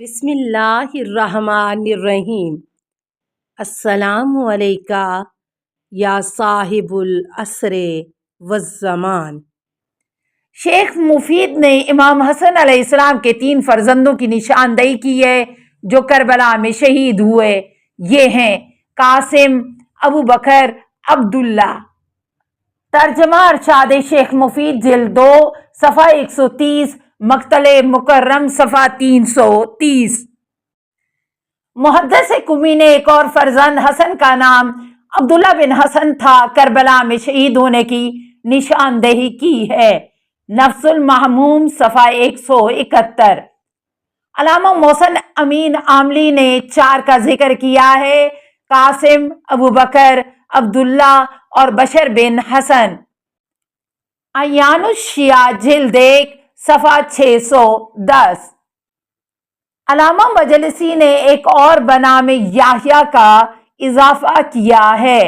بسم اللہ الرحمن الرحیم۔ السلام علیکہ یا صاحب العصر والزمان۔ شیخ مفید نے امام حسن علیہ السلام کے 3 فرزندوں کی نشاندہی کی ہے جو کربلا میں شہید ہوئے۔ یہ ہیں قاسم، ابو بکر، عبداللہ۔ ترجمہ ارشاد شیخ مفید جلد 2 صفحہ 130، مقتل مکرم صفحہ 330۔ محدث قمی نے ایک اور فرزند حسن کا نام عبداللہ بن حسن تھا، کربلا میں شہید ہونے کی نشاندہی کی ہے۔ نفس المحموم صفحہ 171۔ علامہ محسن امین عاملی نے 4 کا ذکر کیا ہے: قاسم، ابو بکر، عبداللہ اور بشر بن حسن۔ اعیان الشیعہ جلد 1 صفحہ 610۔ علامہ مجلسی نے ایک اور بنام یحییٰ کا اضافہ کیا ہے: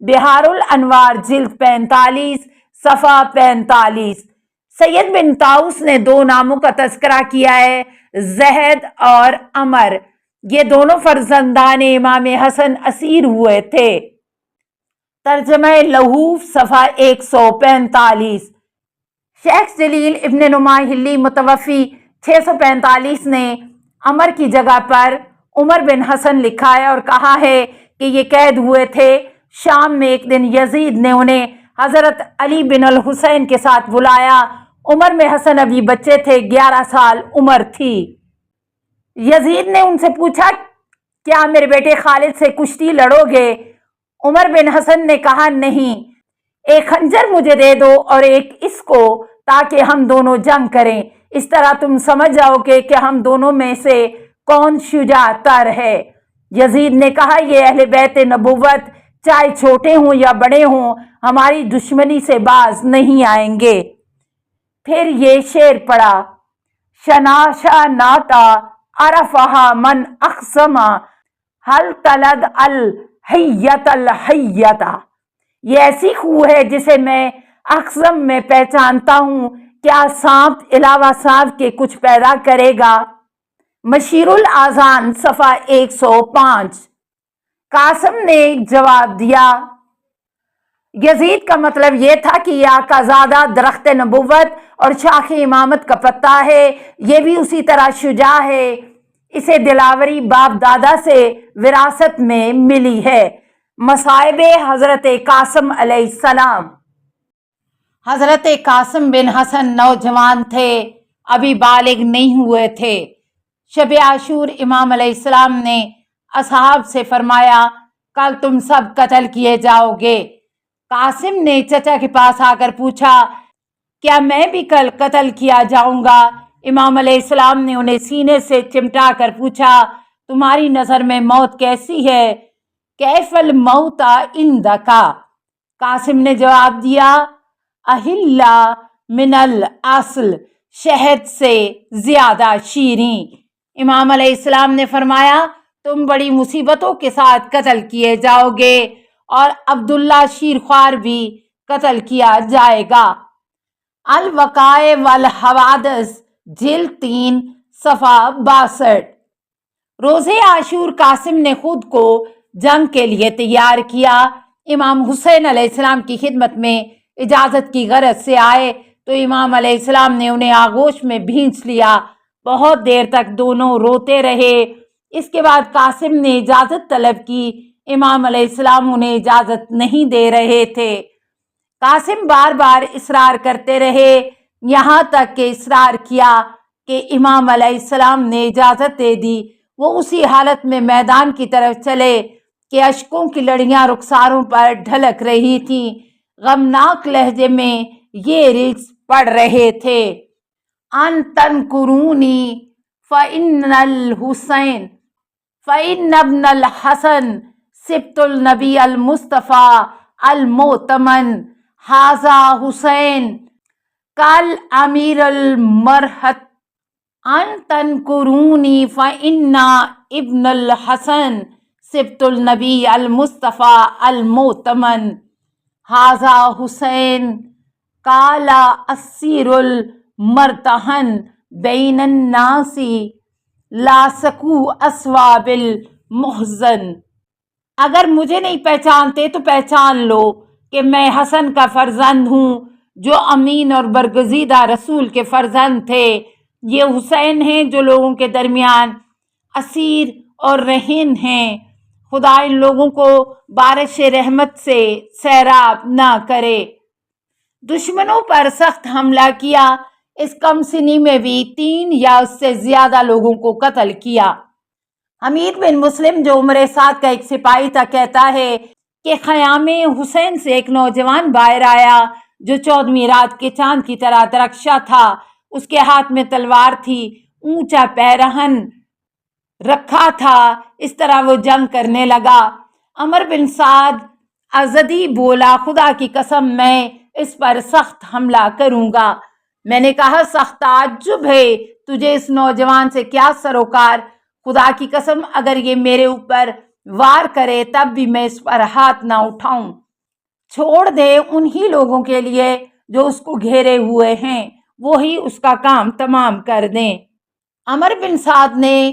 بحار الانوار جلد 45 صفحہ 45۔ سید بن طاؤس نے 2 ناموں کا تذکرہ کیا ہے: زید اور عمر۔ یہ دونوں فرزندان امام حسن اسیر ہوئے تھے۔ ترجمہ لہوف صفحہ 145۔ شیخ جلیل ابن نماح حلی متوفی 645 نے عمر کی جگہ پر عمر بن حسن لکھا ہے اور کہا ہے کہ یہ قید ہوئے تھے۔ شام میں ایک دن یزید نے انہیں حضرت علی بن الحسین کے ساتھ بلایا۔ عمر میں حسن ابھی بچے تھے، 11 سال عمر تھی۔ یزید نے ان سے پوچھا، کیا میرے بیٹے خالد سے کشتی لڑو گے؟ عمر بن حسن نے کہا، نہیں، ایک خنجر مجھے دے دو اور ایک اس کو، تاکہ ہم دونوں جنگ کریں۔ اس طرح تم سمجھ جاؤ کہ ہم دونوں میں سے کون شجاع تر ہے۔ یزید نے کہا، یہ اہل بیت نبوت چاہے چھوٹے ہوں یا بڑے ہوں ہماری دشمنی سے باز نہیں آئیں گے۔ پھر یہ شعر پڑھا: شناشا ناتا عرفہا من اقسما حل تلد الحیت الحیتا۔ یہ ایسی خو ہے جسے میں اقسم میں پہچانتا ہوں، کیا سانپ علاوہ سانپ کے کچھ پیدا کرے گا؟ مشیر الاذان صفحہ 105۔ قاسم نے جواب دیا، یزید کا مطلب یہ تھا کہ یہ آقا زادہ درخت نبوت اور شاخ امامت کا پتا ہے، یہ بھی اسی طرح شجاع ہے، اسے دلاوری باپ دادا سے وراثت میں ملی ہے۔ مصائب حضرت قاسم علیہ السلام۔ حضرت قاسم بن حسن نوجوان تھے، ابھی بالغ نہیں ہوئے تھے۔ شب عاشور امام علیہ السلام نے اصحاب سے فرمایا، کل تم سب قتل کیے جاؤ گے۔ قاسم نے چچا کے پاس آ کر پوچھا، کیا میں بھی کل قتل کیا جاؤں گا؟ امام علیہ السلام نے انہیں سینے سے چمٹا کر پوچھا، تمہاری نظر میں موت کیسی ہے؟ کیف الموت عندک؟ قاسم نے جواب دیا، اہلا من الاصل، شہد سے زیادہ شیریں۔ امام علیہ السلام نے فرمایا، تم بڑی مصیبتوں کے ساتھ قتل کیے جاؤ گے اور عبداللہ شیرخوار بھی قتل کیا جائے گا۔ الوقائع والحوادث جلد 3 صفحہ 62۔ روز عاشور قاسم نے خود کو جنگ کے لیے تیار کیا۔ امام حسین علیہ السلام کی خدمت میں اجازت کی غرض سے آئے تو امام علیہ السلام نے انہیں آغوش میں بھینچ لیا۔ بہت دیر تک دونوں روتے رہے۔ اس کے بعد قاسم نے اجازت طلب کی۔ امام علیہ السلام انہیں اجازت نہیں دے رہے تھے۔ قاسم بار بار اصرار کرتے رہے، یہاں تک کہ اصرار کیا کہ امام علیہ السلام نے اجازت دے دی۔ وہ اسی حالت میں میدان کی طرف چلے کہ اشکوں کی لڑیاں رخساروں پر ڈھلک رہی تھیں۔ غمناک لہجے میں یہ رجز پڑھ رہے تھے، ان تنکرونی فإن الحسین فإن ابن الحسن سبط النبی المصطفیٰ المؤتمن ھذا حسین کال امیر المرحت ان تنکرونی فإن ابن الحسن سبط النبی المصطفیٰ المؤتمن ھذا حسین کال اسیر المرتہن بین الناس लासकू अस्वाबिल मुहजन। अगर मुझे नहीं पहचानते तो पहचान लो कि मैं हसन का फर्जंद हूँ जो अमीन और बरगजीदा रसूल के फर्जंद थे। ये हुसैन हैं जो लोगों के दरमियान असीर और रहीन हैं। खुदा इन लोगों को बारिश रहमत से सैराब ना करे। दुश्मनों पर सख्त हमला किया। इस कम सिनी में भी 3 या उससे ज्यादा लोगों को कत्ल किया। हमीद बिन मुस्लिम जो उम्र साद का एक सिपाही था कहता है कि ख़यामे हुसैन से एक नौजवान बाहर आया जो 14वीं रात के चांद की तरह दरख्शा था। उसके हाथ में तलवार थी, ऊंचा पैरहन रखा था। इस तरह वो जंग करने लगा। अमर बिन साद अज़दी बोला, खुदा की कसम मैं इस पर सख्त हमला करूंगा। मैंने कहा, सख्त ताज्जुब है तुझे इस नौजवान से क्या सरोकार। खुदा की कसम अगर ये मेरे ऊपर वार करे तब भी मैं इस पर हाथ ना उठाऊं। छोड़ दे उन्हीं लोगों के लिए जो उसको घेरे हुए हैं, वो ही उसका काम तमाम कर दें। अमर बिन साद ने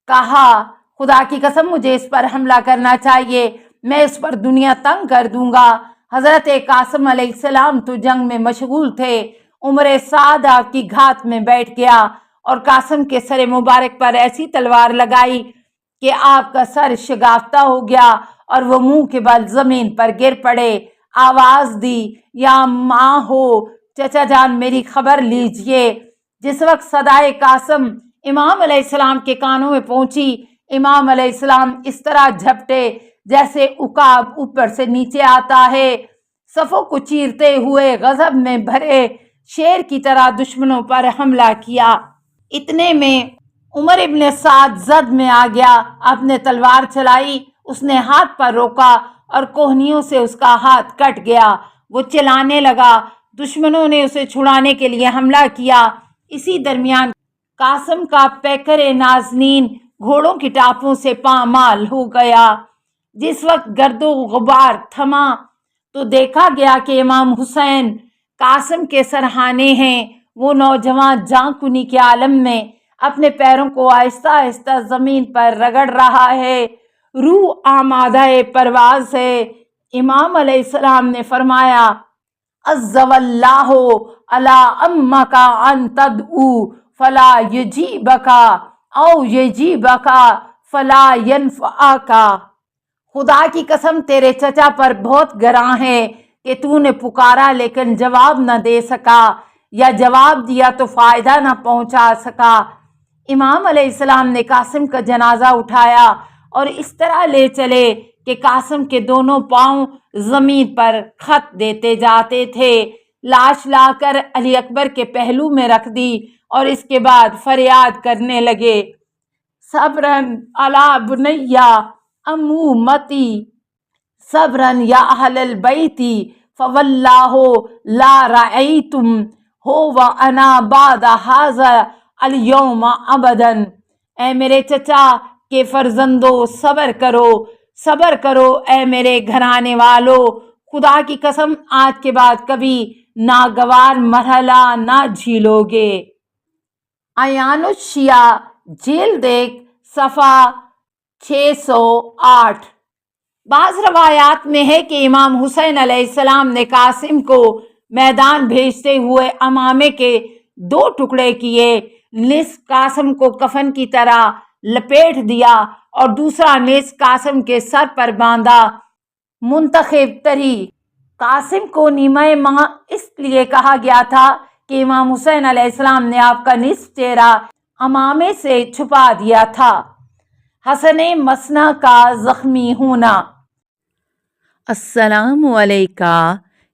कहा, खुदा की कसम मुझे इस पर हमला करना चाहिए, मैं इस पर दुनिया तंग कर दूंगा। हजरत कासिम अलैहिस्सलाम तो जंग में मशगूल थे। उमर साद आपकी घात में बैठ गया और कासिम के सर मुबारक पर ऐसी तलवार लगाई कि आपका सर शगाफ्ता हो गया और वो मुंह के बल जमीन पर गिर पड़े। आवाज दी, या माँ हो, चचा जान मेरी खबर लीजिए। जिस वक्त सदाए कासिम इमाम अलैहिस्सलाम के कानों में पहुंची, इमाम अलैहिस्सलाम इस तरह झपटे जैसे उकाब ऊपर से नीचे आता है। सफ़ों को चीरते हुए गजब में भरे शेर की तरह दुश्मनों पर हमला किया। इतने में उमर इब्न साद जद में आ गया। अपने तलवार चलाई, उसने हाथ पर रोका और कोहनियों से उसका हाथ कट गया। वो चिल्लाने लगा। दुश्मनों ने उसे छुड़ाने के लिए हमला किया। इसी दरमियान कासिम का पैकर नाजनीन घोड़ों की टापों से पामाल हो गया। जिस वक्त गर्दो गुबार थमा तो देखा गया कि इमाम हुसैन कासिम के सरहाने हैं। वो नौजवान जांकुनी के आलम में अपने पैरों को आहिस्ता आहिस्ता जमीन पर रगड़ रहा है, रूह आमादा परवाज है। इमाम अलैहिस्सलाम ने फरमाया, अज़्ज़वल्लाहु अला अम्मका अन तदऊ फला यजीबका औ यजीबका फला यनफ़अका। खुदा की कसम तेरे चचा पर बहुत गरां है कि तूने पुकारा लेकिन जवाब न दे सका, या जवाब दिया तो फायदा न पहुंचा सका। इमाम अलैहिस्सलाम ने कासिम का जनाजा उठाया और इस तरह ले चले कि कासिम के दोनों पांव जमीन पर खत देते जाते थे। लाश लाकर अली अकबर के पहलू में रख दी और इसके बाद फरियाद करने लगे, सब्रन अला बुनैया अम्मू मती, सब्रन या अहलल बैती फवल्लाहु ला रअयतुम हो व अना बाद हाज़ा अल यौम अबदन। ए मेरे चचा के फर्जंदो, सबर करो ए मेरे घराने वालों, खुदा की कसम आज के बाद कभी नागवार मरहला ना झीलोगे। अयानुशिया जेल देख सफ़ा 608। बाज़ रवायात में है कि इमाम हुसैन अलैहिस्सलाम ने कासिम को मैदान भेजते हुए अमामे के 2 टुकड़े किए। निस कासिम को कफन की तरह लपेट दिया और दूसरा निस कासिम के सर पर बांधा। मुंतखब तरी कासिम को नीमे मां इसलिए कहा गया था कि इमाम हुसैन अलैहिस्सलाम ने आपका निस चेहरा अमामे से छुपा दिया था। हसन मसना का जख्मी होना। अस्सलामु अलैका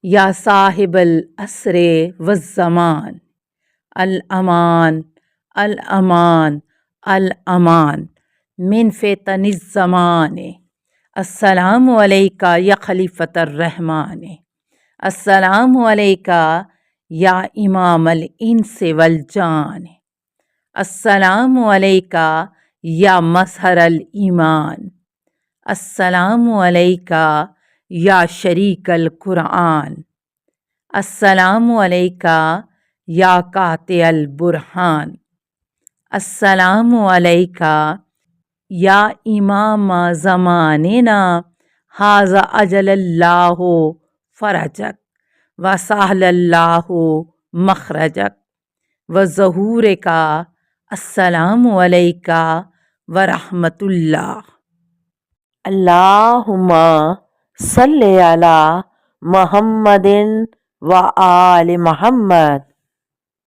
या साहिबल असरे वज़्ज़मान, अल अमान अल अमान अल अमान मिन फ़ितनिज़ ज़माने। अस्सलामु अलैका या खलीफ़तर रहमान, अस्सलामु अलैका या इमाम अल इंस वल जान, अस्सलामु अलैका या मज़हर अल ईमान, अस्सलामु अलैका या शरीक अल कुरान, अस्सलामु अलैका या काते अल बुरहान, السلام علیکہ یا امام زماننا حاذا اجل اللہ فرجک وسہل اللہ مخرجک وظہور کا السلام علیکہ ورحمۃ اللہ۔ اللہم صلی علی محمد و آل محمد